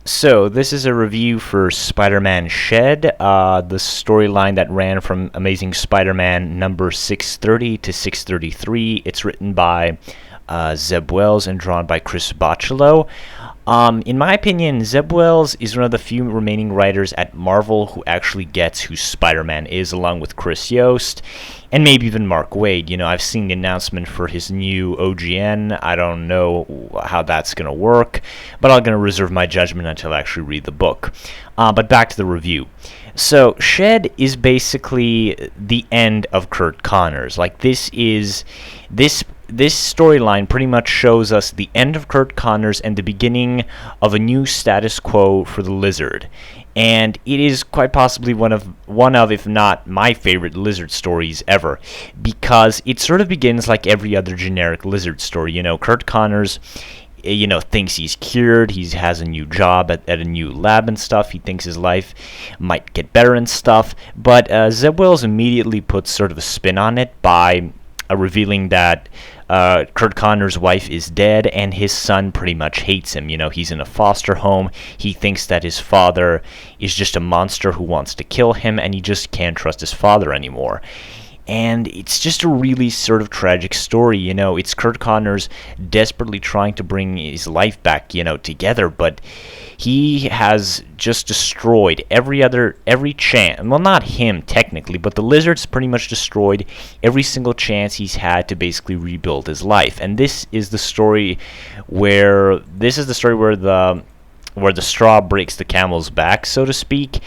So, this is a review for Spider-Man Shed, the storyline that ran from Amazing Spider-Man number 630 to 633. It's written by Zeb Wells and drawn by Chris Bachalo. In my opinion, Zeb Wells is one of the few remaining writers at Marvel who actually gets who Spider-Man is, along with Chris Yost, and maybe even Mark Waid. You know, I've seen the announcement for his new OGN. I don't know how that's going to work, but I'm going to reserve my judgment until I actually read the book. But back to the review. So, Shed is basically the end of Kurt Connors. Like, this storyline pretty much shows us the end of Kurt Connors and the beginning of a new status quo for the Lizard. And it is quite possibly one of, if not my favorite Lizard stories ever, because it sort of begins like every other generic Lizard story. You know, Kurt Connors, thinks he's cured. He has a new job at a new lab and stuff. He thinks his life might get better and stuff. But Zeb Wells immediately puts sort of a spin on it by revealing that Kurt Connors' wife is dead and his son pretty much hates him. You know, he's in a foster home. He thinks that his father is just a monster who wants to kill him, and he just can't trust his father anymore. And it's just a really sort of tragic story, you know. It's Kurt Connors desperately trying to bring his life back, together, but he has just destroyed every chance. Well, not him technically, but the Lizard's pretty much destroyed every single chance he's had to basically rebuild his life. And this is the story where the straw breaks the camel's back, so to speak.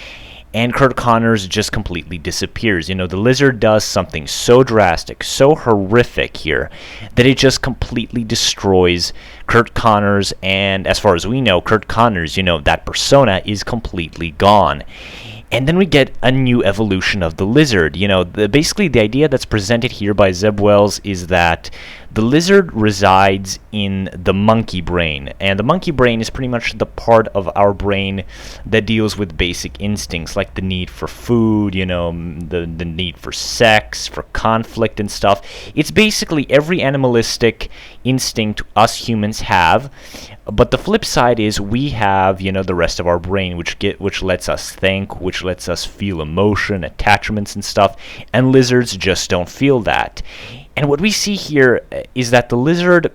And Kurt Connors just completely disappears. You know, the Lizard does something so drastic, so horrific here, that it just completely destroys Kurt Connors. And as far as we know, Kurt Connors, that persona is completely gone. And then we get a new evolution of the Lizard. Basically the idea that's presented here by Zeb Wells is that the Lizard resides in the monkey brain. And the monkey brain is pretty much the part of our brain that deals with basic instincts, like the need for food, the need for sex, for conflict and stuff. It's basically every animalistic instinct us humans have. But the flip side is we have, the rest of our brain, which lets us think, which lets us feel emotion, attachments and stuff, and lizards just don't feel that. And what we see here is that the Lizard,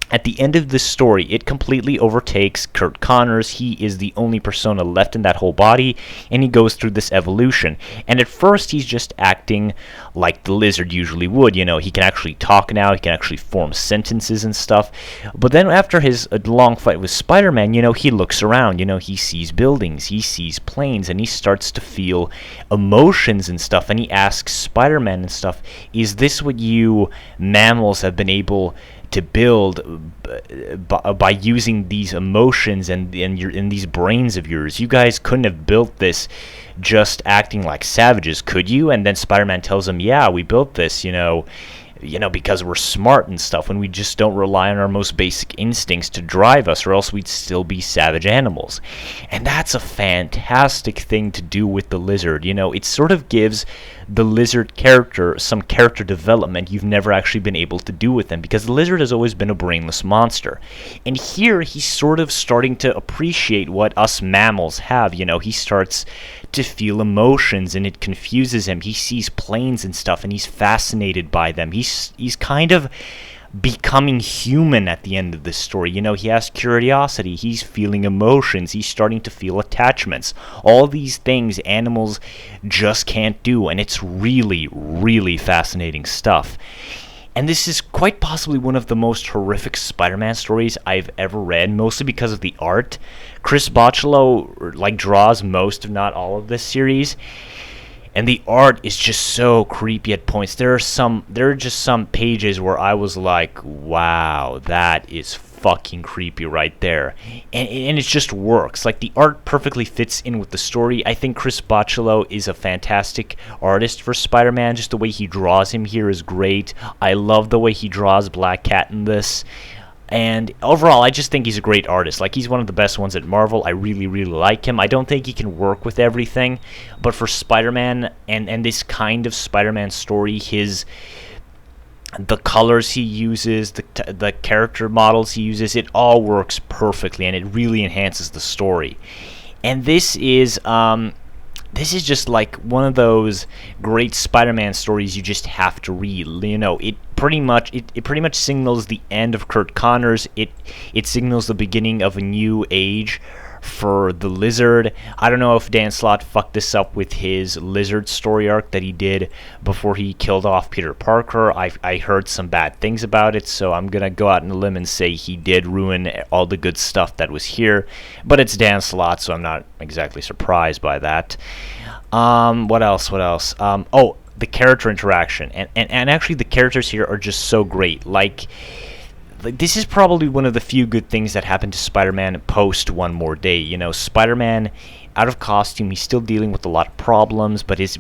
at the end of this story, it completely overtakes Kurt Connors. He is the only persona left in that whole body, and he goes through this evolution. And at first, he's just acting like the Lizard usually would. He can actually talk now, he can actually form sentences and stuff. But then after his long fight with Spider-Man, he looks around, he sees buildings, he sees planes, and he starts to feel emotions and stuff. And he asks Spider-Man and stuff, is this what you mammals have been able to build by using these emotions and these brains of yours? You guys couldn't have built this just acting like savages, could you? And then Spider-Man tells him, yeah, we built this, because we're smart and stuff, and we just don't rely on our most basic instincts to drive us, or else we'd still be savage animals. And that's a fantastic thing to do with the Lizard. It sort of gives the Lizard character some character development you've never actually been able to do with him, because the Lizard has always been a brainless monster. And here he's sort of starting to appreciate what us mammals have. He starts to feel emotions, and it confuses him. He sees planes and stuff, and he's fascinated by them. He's kind of becoming human at the end of this story. He has curiosity, he's feeling emotions, he's starting to feel attachments. All these things animals just can't do, and it's really, really fascinating stuff. And this is quite possibly one of the most horrific Spider-Man stories I've ever read, mostly because of the art. Chris Bachalo draws most, if not all, of this series, and the art is just so creepy at points. There are just some pages where I was like, wow, that is fucking creepy right there. And it just works. Like, the art perfectly fits in with the story. I think Chris Bachalo is a fantastic artist for Spider-Man. Just the way he draws him here is great. I love the way he draws Black Cat in this. And overall, I just think he's a great artist. Like, he's one of the best ones at Marvel. I really, really like him. I don't think he can work with everything, but for Spider-Man and this kind of Spider-Man story, his the colors he uses, the character models he uses, it all works perfectly, and it really enhances the story. And this is just like one of those great Spider-Man stories you just have to read. You know, it pretty much signals the end of Kurt Connors. It signals the beginning of a new age for the Lizard. I don't know if Dan Slott fucked this up with his Lizard story arc that he did before he killed off Peter Parker. I heard some bad things about it, so I'm gonna go out on a limb and say he did ruin all the good stuff that was here. But it's Dan Slott, so I'm not exactly surprised by that. What else? Oh, the character interaction, and actually the characters here are just so great. Like this is probably one of the few good things that happened to Spider-Man post One More Day. You know, Spider-Man out of costume, he's still dealing with a lot of problems, but his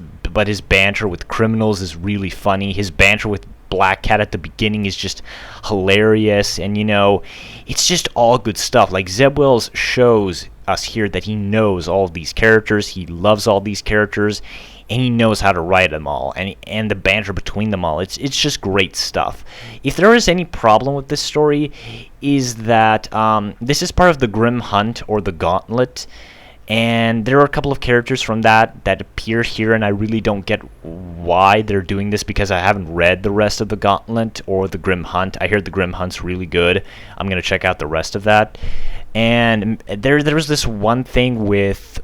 banter with criminals is really funny. His banter with Black Cat at the beginning is just hilarious, and you know, it's just all good stuff. Like Zeb Wells shows us here that he knows all of these characters, he loves all these characters, and he knows how to write them all, and the banter between them all. It's just great stuff. If there is any problem with this story, is that this is part of the Grim Hunt or the Gauntlet, and there are a couple of characters from that appear here, and I really don't get why they're doing this because I haven't read the rest of the Gauntlet or the Grim Hunt. I heard the Grim Hunt's really good. I'm gonna check out the rest of that. And there was this one thing with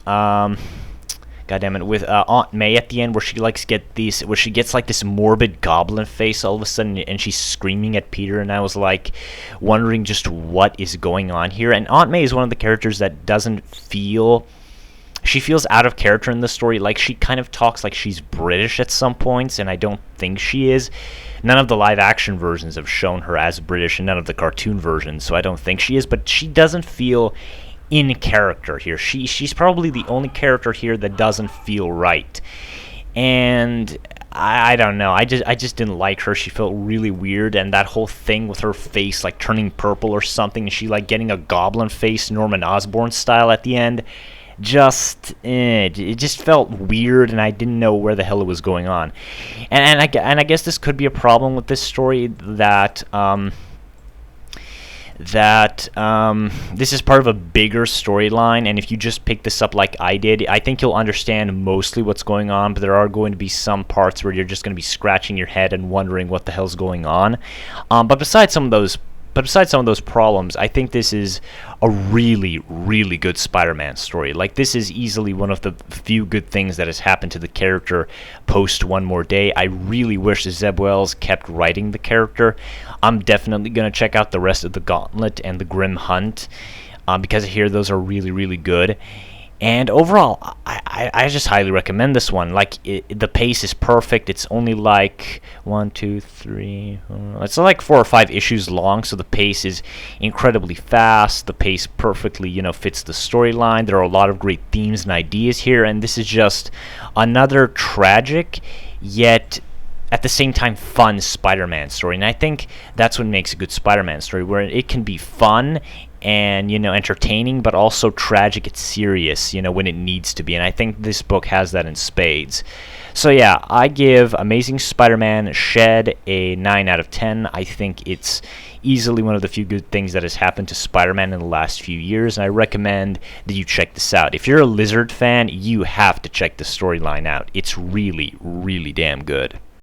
Aunt May at the end where she gets like this morbid goblin face all of a sudden, and she's screaming at Peter, and I was like wondering just what is going on here. And Aunt May is one of the characters that she feels out of character in the story. Like she kind of talks like she's British at some points, and I don't think she is. None of the live action versions have shown her as British, and none of the cartoon versions, so I don't think she is, but she doesn't feel in character here. She's probably the only character here that doesn't feel right, and I don't know. I just didn't like her. She felt really weird, and that whole thing with her face like turning purple or something, and she like getting a goblin face, Norman Osborn style at the end. It just felt weird, and I didn't know where the hell it was going on. And I guess this could be a problem with this story that this is part of a bigger storyline, and if you just pick this up like I did, I think you'll understand mostly what's going on, but there are going to be some parts where you're just going to be scratching your head and wondering what the hell's going on. But besides some of those problems, I think this is a really, really good Spider-Man story. Like, this is easily one of the few good things that has happened to the character post One More Day. I really wish Zeb Wells kept writing the character. I'm definitely going to check out the rest of the Gauntlet and the Grim Hunt because I hear those are really, really good. And overall, I just highly recommend this one. Like, the pace is perfect. It's only like 1, 2, 3. It's like 4 or 5 issues long, so the pace is incredibly fast. The pace perfectly, fits the storyline. There are a lot of great themes and ideas here, and this is just another tragic, yet at the same time fun Spider-Man story. And I think that's what makes a good Spider-Man story, where it can be fun and entertaining, but also tragic and serious when it needs to be, and I think this book has that in spades. So yeah, I give Amazing Spider-Man Shed a 9 out of 10. I think it's easily one of the few good things that has happened to Spider-Man in the last few years, and I recommend that you check this out. If you're a Lizard fan, you have to check the storyline out. It's really, really damn good.